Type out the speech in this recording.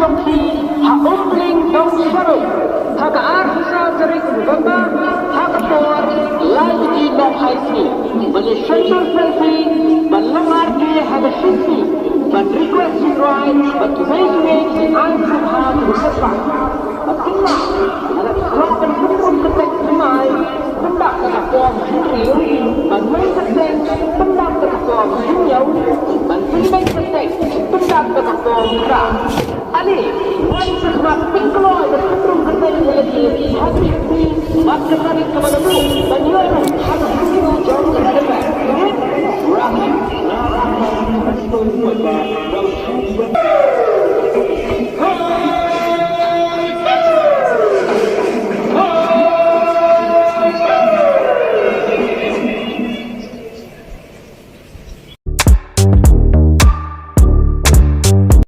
Sokhi, Umbling Dong Sharu, Arsa Tarik Bamba, Hakator, Laji Dong Haisi, Malaysia Selfie, Balangarki Hadashisi, but requesting rights, but making answer hard to suffer. But now, anak Islam pun ketek semai, hendak ketakwa sendiri, dan mengetek hendak ketakwa dunia, dan tidak ketek hendak ketakwa murah. Ali, wanita semak pingklo dan cenderung ketek lagi hati ini, maka tarik kepada tu, dan nyaru harus dulu jauh ke depan. Rahim, Rahim, Rahim, Rahim,